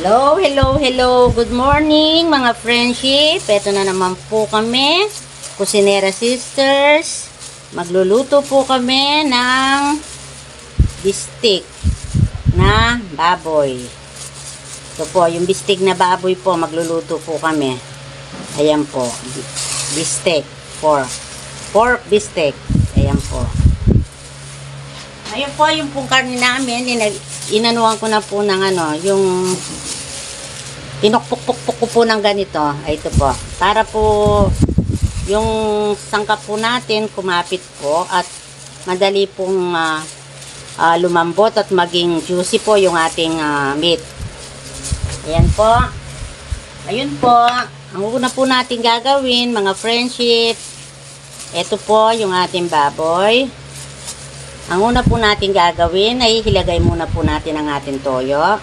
Hello, hello, hello. Good morning mga friendship. Ito na naman po kami, Kusinera Sisters. Magluluto po kami ng bistik na baboy. Ito po, yung bistik na baboy po, magluluto po kami. Ayan po, bistik, pork bistik. Ayan po. Ayun po, yung pong karne namin, inanuhan ko na po ng yung pinukpuk-puk ko po ng ganito. Ay, ito po. Para po yung sangkap po natin kumapit po at madali pong lumambot at maging juicy po yung ating meat. Ayan po. Ayun po. Ang una po natin gagawin, mga friendship, ito po yung ating baboy. Ang una po natin gagawin ay hilagay muna po natin ang ating toyo.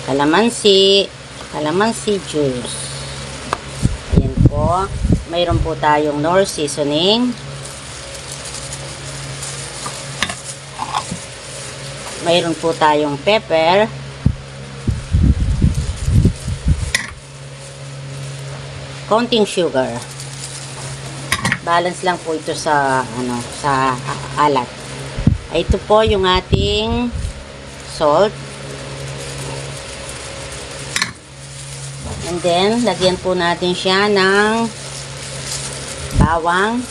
Calamansi juice. Ayan po. Mayroon po tayong Knorr seasoning. Mayroon po tayong pepper. Konting sugar. Balance lang po ito sa sa alat. Ito po yung ating salt. And then, lagyan po natin siya ng bawang.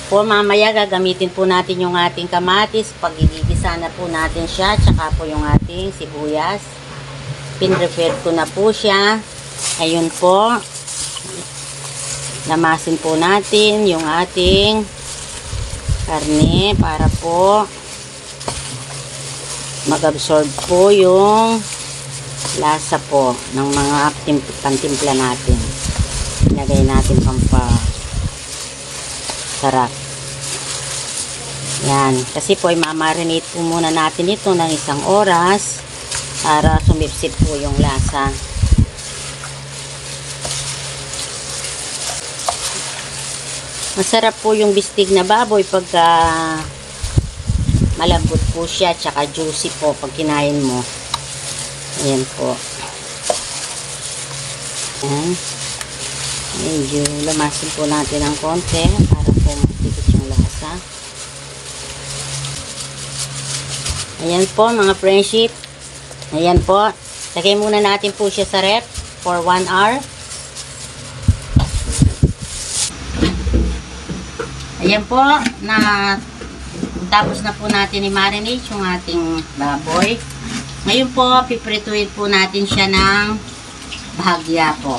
Po mamaya gagamitin po natin yung ating kamatis. Pag igigisa na po natin siya, tsaka po yung ating sibuyas. Pin-prepare ko na po siya. Ayun po. Lamasin po natin yung ating karne para po mag-absorb po yung lasa po ng mga pantimpla natin. Ilagay natin sarap. Yan. Kasi po i-marinate po muna natin ito ng 1 oras para sumipsip po yung lasa. Masarap po yung bistig na baboy pagka malambot po siya, tsaka juicy po pag kinain mo. Ayan po. Ayan. Medyo lamasin po natin ng konti para po magpikit yung lasa. Ayan po mga friendship. Ayan po. Lagay muna natin po siya sa ref for 1 hour. Ayan po, tapos na po natin i-marinate yung ating baboy. Ngayon po, piprituin po natin siya ng bahagya po.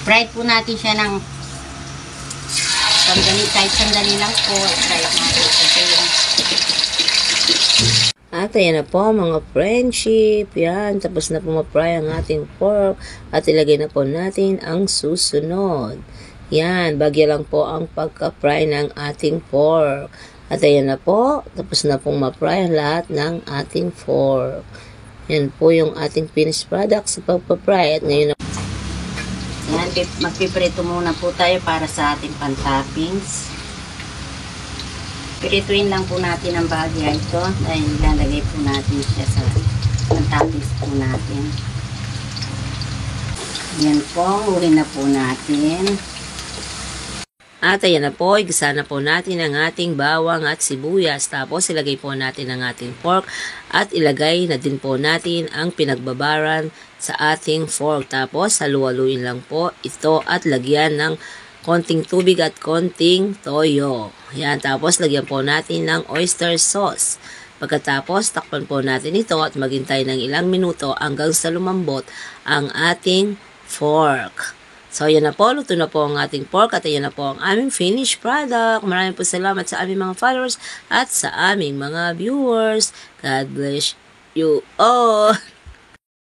Fry po natin siya ng sandali, kahit sandali lang po. Fry natin siya. At ayan na po mga friendship. Yan, tapos na po ma-fry ang ating pork. At ilagay na po natin ang susunod. Yan, bagya lang po ang pagka-fry ng ating pork. At ayan na po, tapos na pong ma-fry ang lahat ng ating pork. Yan po yung ating finished product sa pagpa-fry. At ngayon na yan, magpiprito muna po tayo para sa ating pan-toppings. Pirituin lang po natin ang bagya ito. Dahil lalagay po natin siya sa pan-toppings po natin. Yan po, urin na po natin. At ayan na po, igisa na po natin ang ating bawang at sibuyas. Tapos ilagay po natin ang ating pork at ilagay na din po natin ang pinagbabaran sa ating pork. Tapos halu-haluin lang po ito at lagyan ng konting tubig at konting toyo. Yan, tapos lagyan po natin ng oyster sauce. Pagkatapos takpan po natin ito at maghintay ng ilang minuto hanggang sa lumambot ang ating pork. So, yan na po. Luto na po ang ating pork at yan na po ang aming finished product. Maraming po salamat sa aming mga followers at sa aming mga viewers. God bless you all.